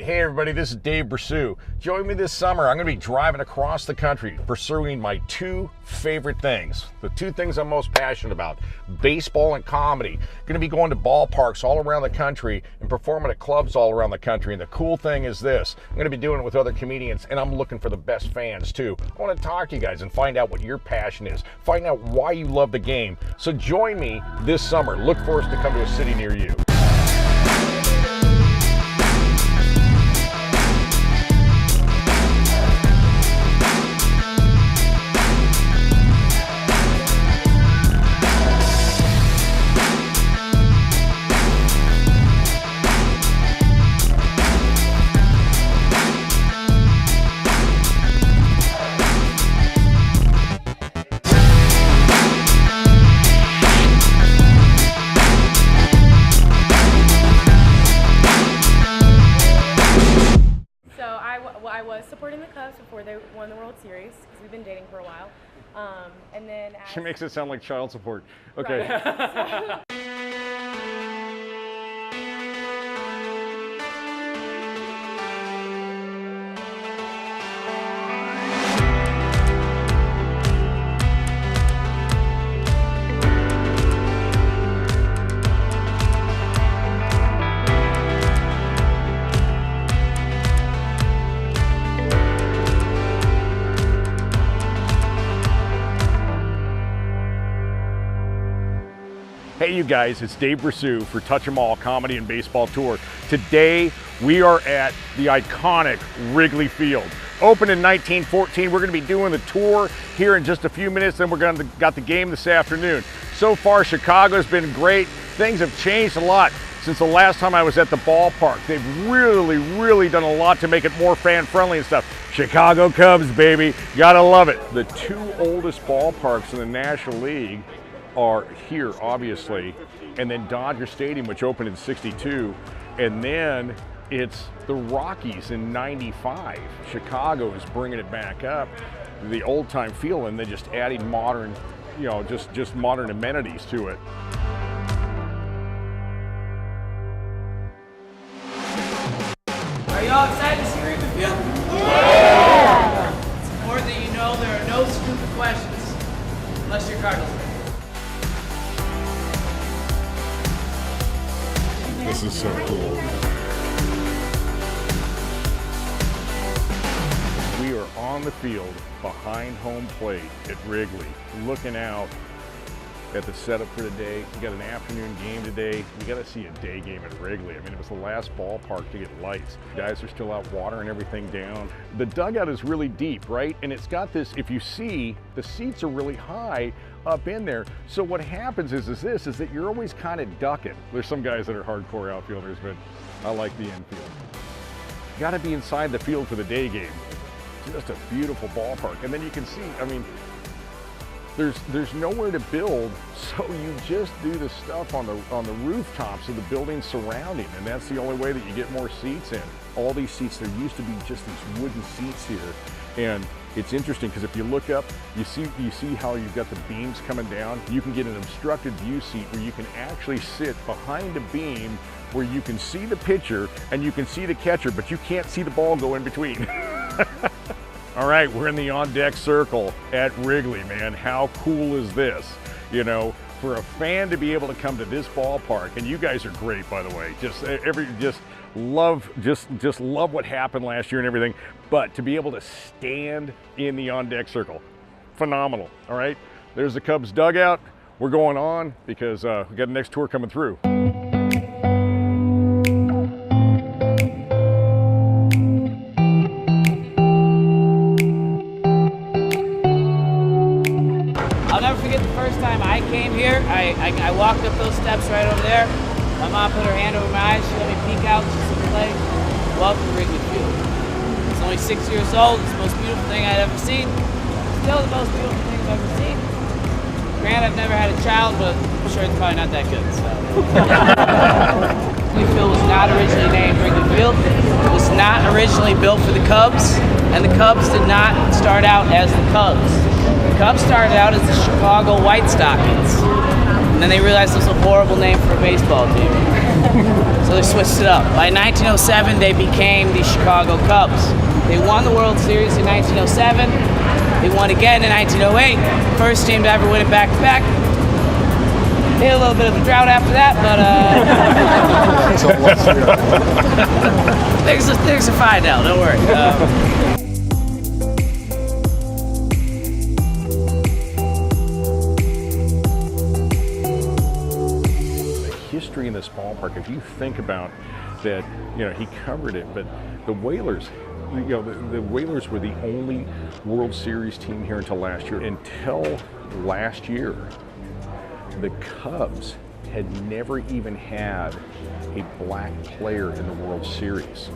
Hey everybody, this is Dave Bressoud. Join me this summer. I'm going to be driving across the country pursuing my two favorite things. The two things I'm most passionate about, baseball and comedy. Going to be going to ballparks all around the country and performing at clubs all around the country. And the cool thing is this, I'm going to be doing it with other comedians, and I'm looking for the best fans too. I want to talk to you guys and find out what your passion is. Find out why you love the game. So join me this summer. Look for us to come to a city near you. I was supporting the Cubs before they won the World Series because we've been dating for a while, and then She makes it sound like child support. Okay. Right. Hey you guys, it's Dave Bressoud for Touch 'Em All Comedy and Baseball Tour. Today we are at the iconic Wrigley Field. Opened in 1914. We're going to be doing the tour here in just a few minutes, then we're going to got the game this afternoon. So far Chicago's been great. Things have changed a lot since the last time I was at the ballpark. They've really done a lot to make it more fan friendly and stuff. Chicago Cubs, baby, gotta love it. The two oldest ballparks in the National League are here, obviously, and then Dodger Stadium, which opened in '62, and then it's the Rockies in '95. Chicago is bringing it back up, the old-time feel, and then just adding modern, you know, just modern amenities to it. Are y'all excited to see Wrigley Field? Yeah! It's important that you know there are no stupid questions unless you're Cardinals fans. This is so cool. We are on the field behind home plate at Wrigley, looking out at the setup for today. We got an afternoon game today. We got to see a day game at Wrigley. I mean, it was the last ballpark to get lights. Guys are still out watering everything down. The dugout is really deep, right? And it's got this, if you see, the seats are really high up in there. So what happens is that you're always kind of ducking. There's some guys that are hardcore outfielders, but I like the infield. You got to be inside the field for the day game. Just a beautiful ballpark. And then you can see, I mean, there's nowhere to build, so you just do the stuff on the rooftops of the buildings surrounding, and that's the only way that you get more seats in. All these seats, there used to be just these wooden seats here, and it's interesting because if you look up, you see how you've got the beams coming down. You can get an obstructed view seat where you can actually sit behind a beam where you can see the pitcher and you can see the catcher, but you can't see the ball go in between. All right, we're in the on-deck circle at Wrigley, man. How cool is this? You know, for a fan to be able to come to this ballpark, and you guys are great, by the way. Just love what happened last year and everything. But to be able to stand in the on-deck circle, phenomenal. All right, there's the Cubs dugout. We're going on because we got the next tour coming through. I came here, I walked up those steps right over there. My mom put her hand over my eyes, she let me peek out, she said, "Clay, welcome to Wrigley Field." It's only 6 years old, it's the most beautiful thing I'd ever seen. Still the most beautiful thing I've ever seen. Granted, I've never had a child, but I'm sure it's probably not that good, so. Wrigley Field was not originally named Wrigley Field. It was not originally built for the Cubs, and the Cubs did not start out as the Cubs. The Cubs started out as the Chicago White Stockings, and then they realized it was a horrible name for a baseball team. So they switched it up. By 1907, they became the Chicago Cubs. They won the World Series in 1907. They won again in 1908. First team to ever win it back-to-back. They had a little bit of a drought after that, but things are fine now, don't worry. History in this ballpark, if you think about that, he covered it, but the Whalers, the Whalers were the only World Series team here until last year. Until last year, the Cubs had never even had a black player in the World Series.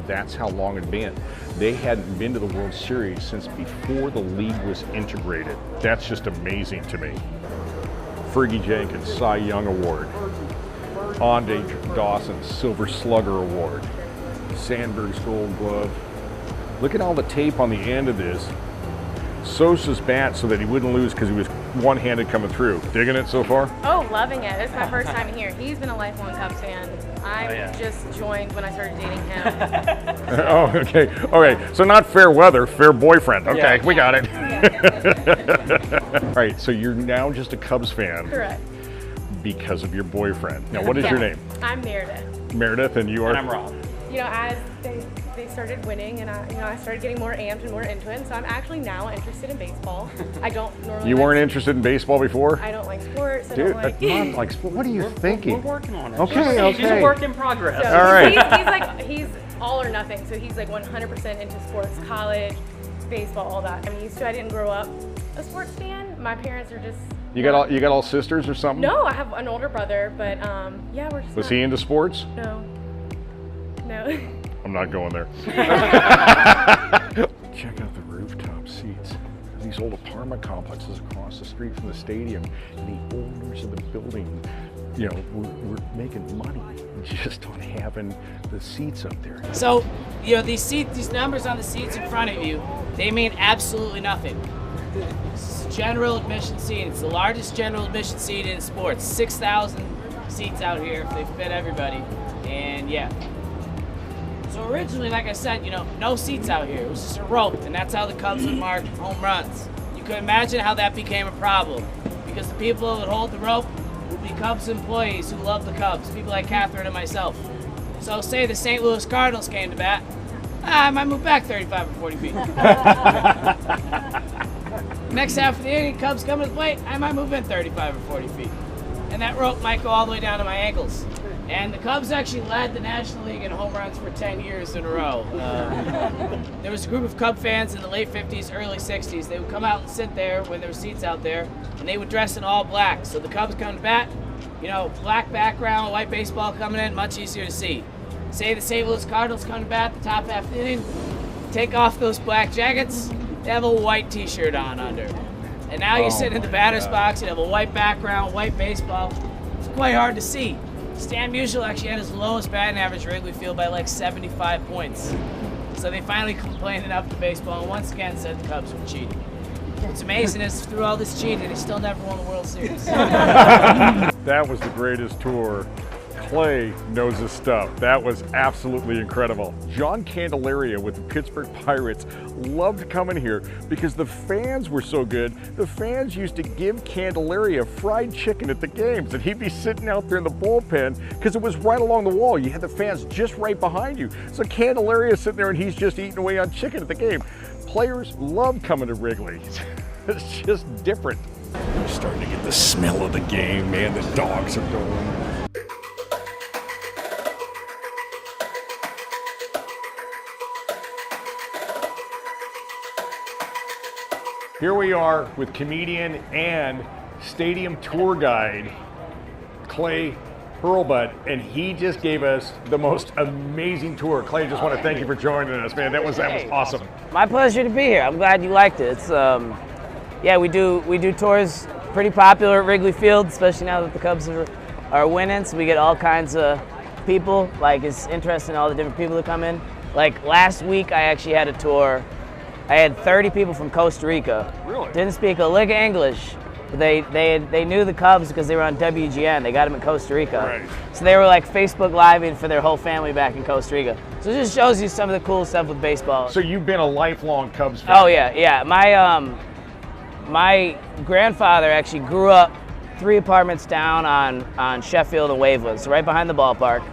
That's how long it had been. They hadn't been to the World Series since before the league was integrated. That's just amazing to me. Fergie Jenkins, Cy Young Award. Andre Dawson, Silver Slugger Award. Sandberg's Gold Glove. Look at all the tape on the end of this. Sosa's bat so that he wouldn't lose because he was one-handed coming through. Digging it so far? Oh, loving it. This is my first time here. He's been a lifelong Cubs fan. I just joined when I started dating him. Oh, okay. Okay, so not fair weather, fair boyfriend. Okay, we got it. All right, so you're now just a Cubs fan. Correct. Because of your boyfriend. Now, what is your name? I'm Meredith. Meredith, and you are? And I'm Rob. As they started winning, and I started getting more amped and more into it. And so I'm actually now interested in baseball. I don't normally. You weren't interested in baseball before? I don't like sports. I Dude, don't like. not like sport. What are you thinking? We're working on it. Okay. She's a work in progress. So All right. he's all or nothing. So he's like 100% into sports, college, baseball, all that. I'm used to. I didn't grow up a sports fan. My parents are just. You got all sisters or something? No, I have an older brother, but we're just. Was he into sports? No. I'm not going there. Check out the rooftop seats. These old apartment complexes across the street from the stadium, and the owners of the building, we're making money just on having the seats up there. So, these numbers on the seats in front of you, they mean absolutely nothing. This is general admission seat. It's the largest general admission seat in sports. 6,000 seats out here if they fit everybody. And So originally, like I said, no seats out here. It was just a rope, and that's how the Cubs would mark home runs. You can imagine how that became a problem, because the people that hold the rope would be Cubs employees who love the Cubs, people like Catherine and myself. So say the St. Louis Cardinals came to bat, I might move back 35 or 40 feet. Next half of the inning, Cubs come to the plate, I might move in 35 or 40 feet. And that rope might go all the way down to my ankles. And the Cubs actually led the National League in home runs for 10 years in a row. There was a group of Cub fans in the late 50s, early 60s. They would come out and sit there when there were seats out there, and they would dress in all black. So the Cubs come to bat, black background, white baseball coming in, much easier to see. Say the St. Louis Cardinals come to bat, the top half of the inning, take off those black jackets, they have a white t-shirt on under. And now you sit in the batter's box, you have a white background, white baseball. It's quite hard to see. Stan Musial actually had his lowest batting average at Wrigley Field by like 75 points. So they finally complained enough to baseball and once again said the Cubs were cheating. What's amazing is through all this cheating, they still never won the World Series. That was the greatest tour. Clay knows his stuff. That was absolutely incredible. John Candelaria with the Pittsburgh Pirates loved coming here because the fans were so good. The fans used to give Candelaria fried chicken at the games, and he'd be sitting out there in the bullpen because it was right along the wall. You had the fans just right behind you. So Candelaria's sitting there and he's just eating away on chicken at the game. Players love coming to Wrigley. It's just different. You're starting to get the smell of the game, man. The dogs are going. Here we are with comedian and stadium tour guide, Clay Hurlbut, and he just gave us the most amazing tour. Clay, just want to thank you for joining us, man. That was awesome. My pleasure to be here. I'm glad you liked it. It's we do tours pretty popular at Wrigley Field, especially now that the Cubs are winning. So we get all kinds of people. Like, it's interesting all the different people that come in. Like last week, I actually had a tour. I had 30 people from Costa Rica. Really? Didn't speak a lick of English. They knew the Cubs because they were on WGN. They got them in Costa Rica. Right. So they were like Facebook Living for their whole family back in Costa Rica. So it just shows you some of the cool stuff with baseball. So you've been a lifelong Cubs fan. Oh yeah. My grandfather actually grew up 3 apartments down on Sheffield and Waveland, so right behind the ballpark.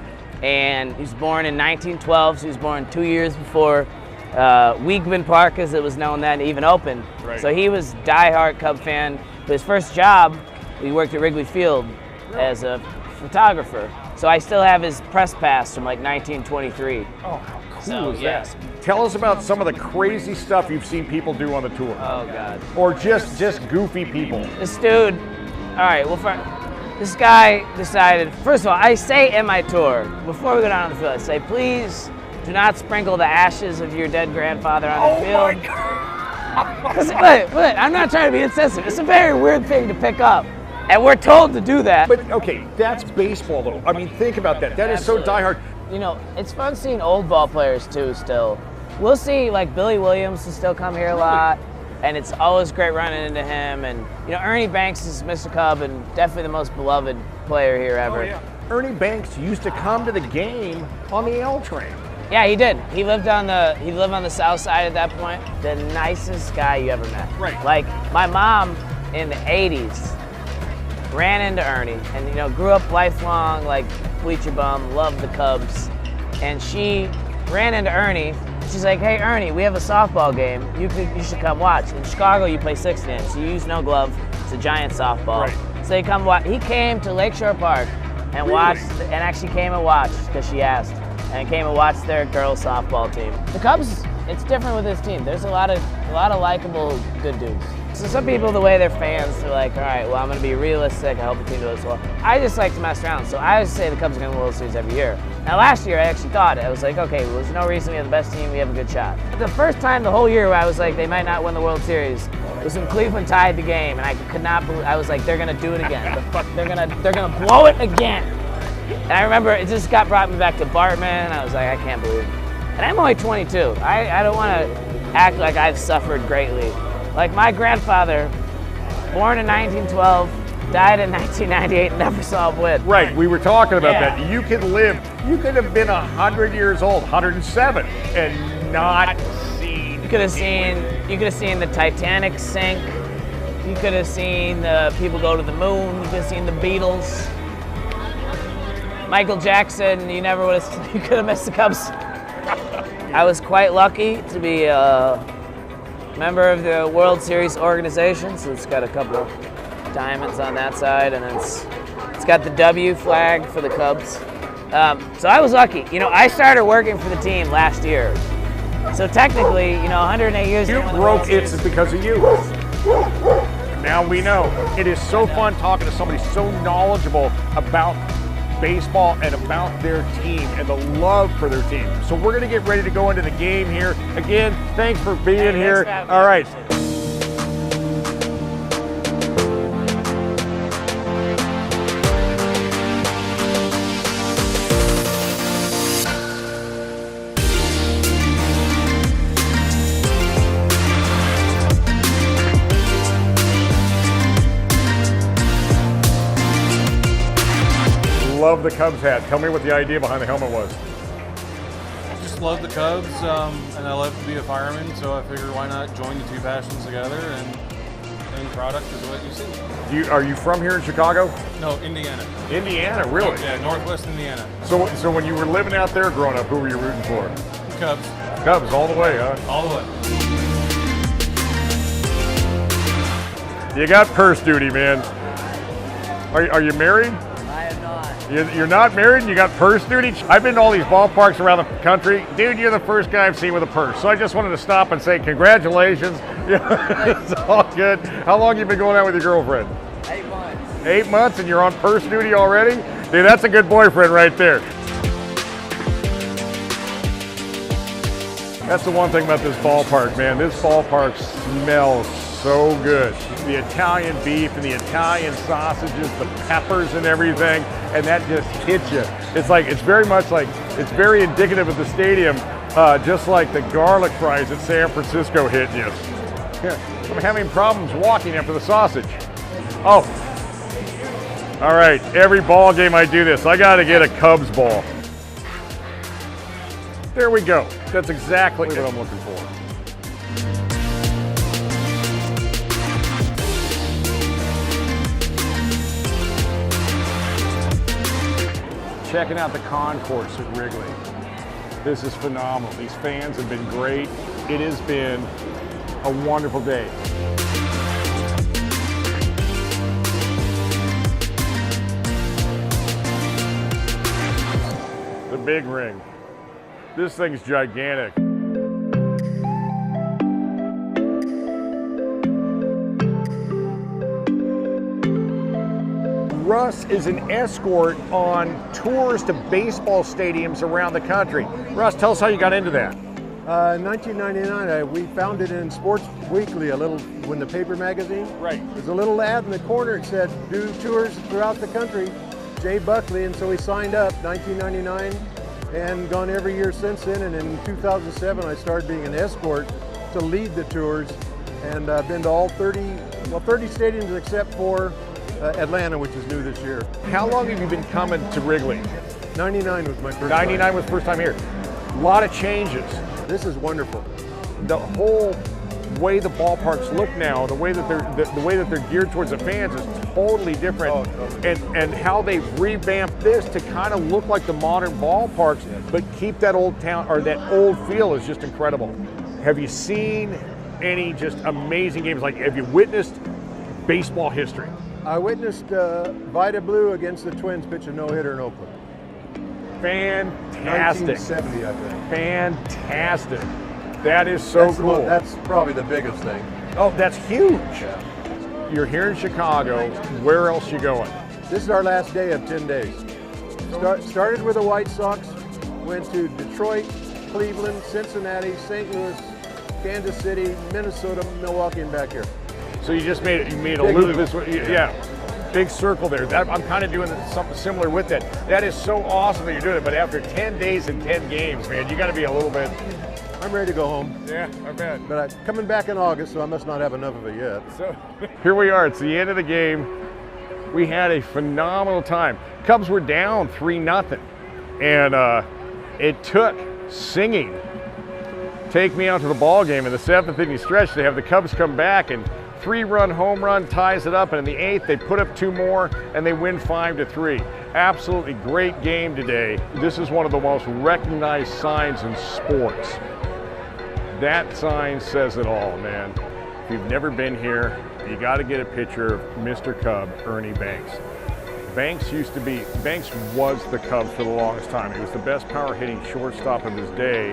And he was born in 1912, so he was born 2 years before Weigman Park, as it was known then, even opened. Right. So he was diehard Cub fan. But his first job, he worked at Wrigley Field as a photographer. So I still have his press pass from like 1923. Oh, how cool So, is yeah. that? Tell us about some of the crazy stuff you've seen people do on the tour. Oh God. Or just goofy people. This dude, all right, well, this guy decided, first of all, I say in my tour, before we go down on the field, I say, please do not sprinkle the ashes of your dead grandfather on the field. My God. But I'm not trying to be insensitive. It's a very weird thing to pick up. And we're told to do that. But okay, that's baseball though. I mean, think about that. That is so diehard. You know, it's fun seeing old ball players too still. We'll see like Billy Williams will still come here a lot. And it's always great running into him. And you know, Ernie Banks is Mr. Cub and definitely the most beloved player here ever. Oh, yeah. Ernie Banks used to come to the game on the L train. Yeah, he did. He lived on the south side at that point. The nicest guy you ever met. Right. Like my mom in the 80s ran into Ernie and you know grew up lifelong like bleacher bum, loved the Cubs. And she ran into Ernie. She's like, "Hey Ernie, we have a softball game. You should come watch. In Chicago you play 6 innings, so you use no glove. It's a giant softball." Right. So they come watch. He came to Lakeshore Park and watched and actually came and watched because she asked. And came and watched their girls softball team. The Cubs, it's different with this team. There's a lot of likable good dudes. So some people, the way they're fans, they're like, all right, well, I'm gonna be realistic, I hope the team does well. I just like to mess around, so I always say the Cubs are gonna win the World Series every year. Now last year, I actually thought it. I was like, okay, well, there's no reason we have the best team, we have a good shot. The first time the whole year where I was like, they might not win the World Series, was when Cleveland tied the game, and I could not believe, I was like, they're gonna do it again. They're gonna blow it again. And I remember it just brought me back to Bartman, and I was like, I can't believe it. And I'm only 22. I don't want to act like I've suffered greatly. Like my grandfather, born in 1912, died in 1998, never saw a win. Right, we were talking about Yeah. that. You could have been 100 years old, 107, and not seen. You could have seen the Titanic sink. You could have seen the people go to the moon. You could have seen the Beatles. Michael Jackson, you could have missed the Cubs. I was quite lucky to be a member of the World Series organization, so it's got a couple of diamonds on that side, and it's got the W flag for the Cubs. So I was lucky. You know, I started working for the team last year. So technically, 108 years You ago when the broke World Series- it because of you. Now we know. It is so fun talking to somebody so knowledgeable about baseball and about their team and the love for their team. So we're going to get ready to go into the game here. Again, thanks for being Hey, here. thanks for having me. All right. Love the Cubs hat. Tell me what the idea behind the helmet was. Just love the Cubs, and I love to be a fireman, so I figured why not join the two passions together, and the end product is what you see. Are you from here in Chicago? No, Indiana. Indiana, really? Yeah, Northwest Indiana. So when you were living out there growing up, who were you rooting for? Cubs, Cubs all the way, huh? all the way. You got purse duty, man. Are you married? I am not. You're not married and you got purse duty? I've been to all these ballparks around the country. Dude, you're the first guy I've seen with a purse. So I just wanted to stop and say congratulations. It's all good. How long you been going out with your girlfriend? 8 months. 8 months and you're on purse duty already? Dude, that's a good boyfriend right there. That's the one thing about this ballpark, man. This ballpark smells so good. The Italian beef and the Italian sausages, the peppers and everything, and that just hits you. It's very indicative of the stadium, just like the garlic fries at San Francisco hit you. Yeah, I'm having problems walking after the sausage. Oh. All right, every ball game I do this. I got to get a Cubs ball. There we go. That's exactly what I'm looking for. Checking out the concourse at Wrigley. This is phenomenal. These fans have been great. It has been a wonderful day. The big ring. This thing's gigantic. Russ is an escort on tours to baseball stadiums around the country. Russ, tell us how you got into that. In 1999, we found it in Sports Weekly, in the paper magazine. Right. There's a little ad in the corner. It said, do tours throughout the country, Jay Buckley, and so we signed up 1999 and gone every year since then. And in 2007, I started being an escort to lead the tours, and I've been to all 30 stadiums except for Atlanta, which is new this year. How long have you been coming to Wrigley? 99 was my first 99 time. was the first time here. A lot of changes. This is wonderful. The whole way the ballparks look now, the way that they're geared towards the fans is totally different. Oh, totally. And how they've revamped this to kind of look like the modern ballparks, but keep that old town or that old feel is just incredible. Have you seen any just amazing games? Like, have you witnessed baseball history? I witnessed Vida Blue against the Twins pitch a no-hitter in Oakland. Fantastic. 1970, I think. Fantastic. That is so cool. That's probably the biggest thing. Oh, that's huge. Yeah. You're here in Chicago. Where else you going? This is our last day of 10 days. Started with the White Sox, went to Detroit, Cleveland, Cincinnati, St. Louis, Kansas City, Minnesota, Milwaukee, and back here. So you just made a Big loop loop. this way. Yeah. Big circle there. I'm kind of doing something similar with that. That is so awesome that you're doing it. But after 10 days and 10 games, man, you got to be a little bit. I'm ready to go home. Yeah, I bet. But I'm coming back in August, so I must not have enough of it yet. So here we are. It's the end of the game. We had a phenomenal time. Cubs were down 3-0, and it took singing take me out to the ball game in the 7th inning stretch to have the Cubs come back, and 3-run home run ties it up, and in the 8th they put up 2 more and they win 5-3. Absolutely great game today. This is one of the most recognized signs in sports. That sign says it all, man. If you've never been here, you got to get a picture of Mr. Cub, Ernie Banks. Banks was the Cubs for the longest time. He was the best power hitting shortstop of his day.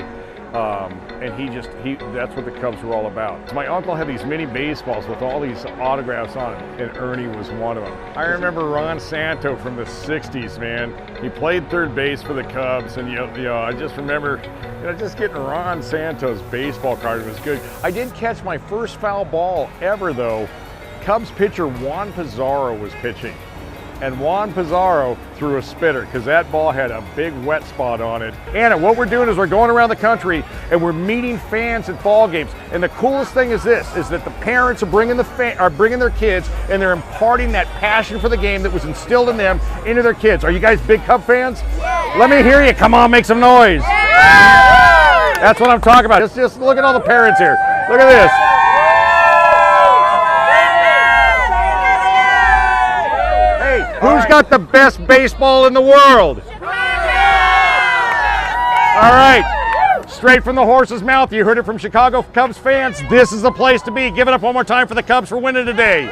And that's what the Cubs were all about. My uncle had these mini baseballs with all these autographs on it, and Ernie was one of them. I remember Ron Santo from the 60s, man. He played third base for the Cubs, and I just remember just getting Ron Santo's baseball card. It was good. I did catch my first foul ball ever, though. Cubs pitcher Juan Pizarro was pitching. And Juan Pizarro threw a spitter because that ball had a big wet spot on it. And what we're doing is we're going around the country and we're meeting fans at ball games. And the coolest thing is this, is that the parents are bringing their kids, and they're imparting that passion for the game that was instilled in them into their kids. Are you guys big Cub fans? Yeah. Let me hear you. Come on, make some noise. Yeah. That's what I'm talking about. Just look at all the parents here. Look at this. Who's got the best baseball in the world? All right, straight from the horse's mouth. You heard it from Chicago Cubs fans. This is the place to be. Give it up one more time for the Cubs for winning today.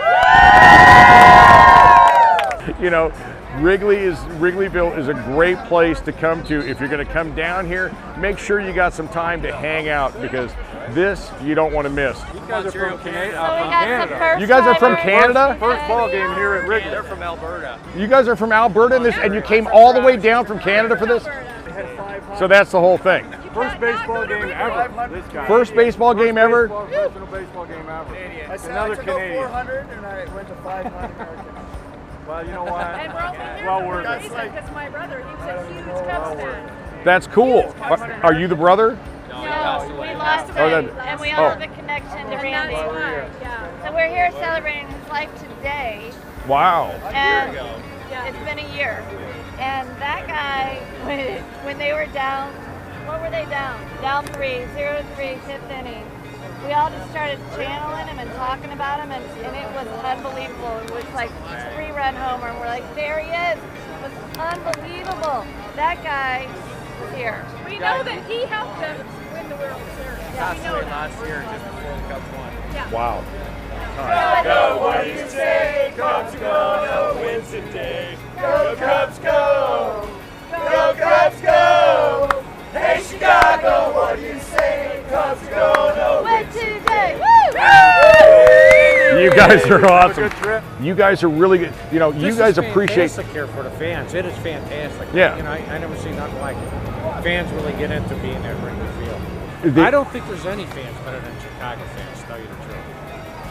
You know, Wrigleyville is a great place to come to. If you're going to come down here, make sure you got some time to hang out, because this you don't want to miss. You guys are from Canada. You guys are from Canada? First ball game here at Wrigley. They're from Alberta. You guys are from Alberta, and you came all the way down from Canada for this? So that's the whole thing. First baseball game ever. This guy. First baseball game ever? Professional baseball game ever. I said Another I took Canadian. 400 and I went to 500. Well, you know what? And we're only here Well for worth a it. reason, because my brother, he was a huge Cubs fan. That's cool. Are you the brother? No, we lost Oh, him, that- and we all oh. have a connection to And Randy. that's why, yeah. So we're here celebrating his life today. Wow. And it's been a year. And that guy, when they were down, what were they down? Down 3, 0-3, 5th inning. We all just started channeling him and talking about him, and it was unbelievable. It was like 3-run homer, and we're like, there he is. It was unbelievable. That guy was here. We know that he helped them win the World Series. Passed away last year just before the Cubs won. Yeah. Wow. Go, what do you say? Cubs gonna win today. Go, Cubs, go! Go, Cubs, go! Hey, Chicago, what do you say? Cubs gonna Win today! Woo! You guys are Have a awesome. good trip. You guys are really good. You know, you guys appreciate. Fantastic here for the fans. It is fantastic. Yeah. You know, I never seen nothing like it. Fans really get into being at Wrigley Field. They- I don't think there's any fans better than Chicago fans, to tell you the truth.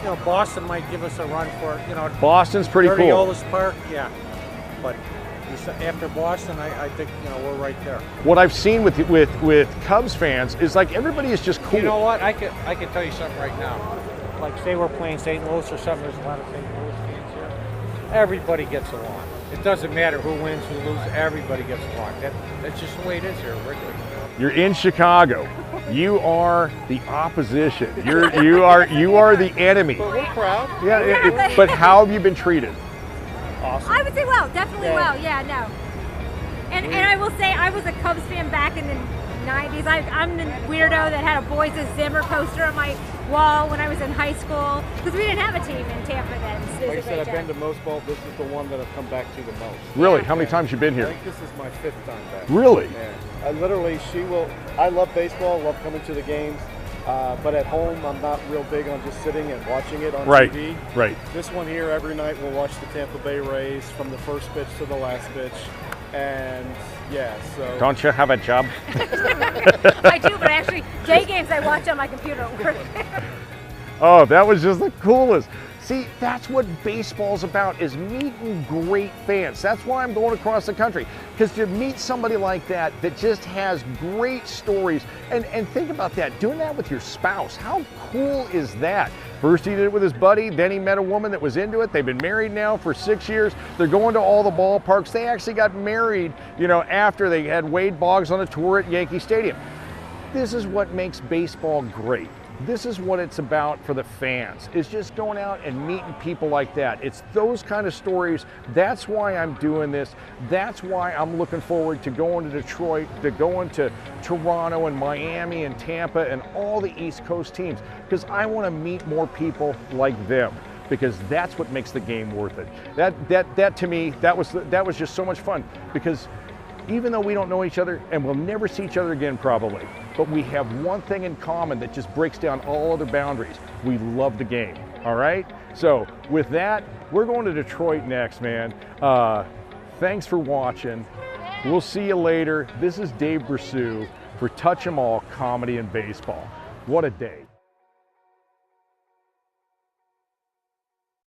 You know, Boston might give us a run for, you know, Boston's pretty cool. Ollis Park, yeah. But after Boston, I think, you know, we're right there. What I've seen with Cubs fans is like everybody is just cool. You know what? I can tell you something right now. Like, say we're playing St. Louis or something, there's a lot of St. Louis fans here. Everybody gets along. It doesn't matter who wins, who loses, everybody gets along. That's just the way it is here at Wrigley. You're in Chicago. You are the opposition. You are the enemy. But we're proud. Yeah. But how have you been treated? Awesome. I would say well, definitely well. Yeah, no. And I will say I was a Cubs fan back in the 90s. I'm the weirdo that had a Boys of Zimmer poster on my wall when I was in high school because we didn't have a team in Tampa then. Like I said, I've been to most balls. This is the one that I've come back to the most. Really? How many times you been I here? think this is my 5th time back. Really? Yeah. I literally, I love baseball, love coming to the games, but at home I'm not real big on just sitting and watching it on TV. Right. This one here, every night we'll watch the Tampa Bay Rays from the first pitch to the last pitch. And yeah, so. Don't you have a job? I do, but actually, day games I watch on my computer at work. Oh, that was just the coolest. See, that's what baseball's about, is meeting great fans. That's why I'm going across the country, because to meet somebody like that just has great stories. And think about that, doing that with your spouse. How cool is that? First he did it with his buddy, then he met a woman that was into it. They've been married now for 6 years. They're going to all the ballparks. They actually got married, you know, after they had Wade Boggs on a tour at Yankee Stadium. This is what makes baseball great. This is what it's about for the fans, is just going out and meeting people like that. It's those kind of stories. That's why I'm doing this. That's why I'm looking forward to going to Detroit, to going to Toronto and Miami and Tampa and all the East Coast teams, because I want to meet more people like them, because that's what makes the game worth it. That to me, that was just so much fun, because even though we don't know each other and we'll never see each other again probably, but we have one thing in common that just breaks down all other boundaries. We love the game, all right? So with that, we're going to Detroit next, man. Thanks for watching. We'll see you later. This is Dave Bressoud for Touch 'Em All Comedy and Baseball. What a day.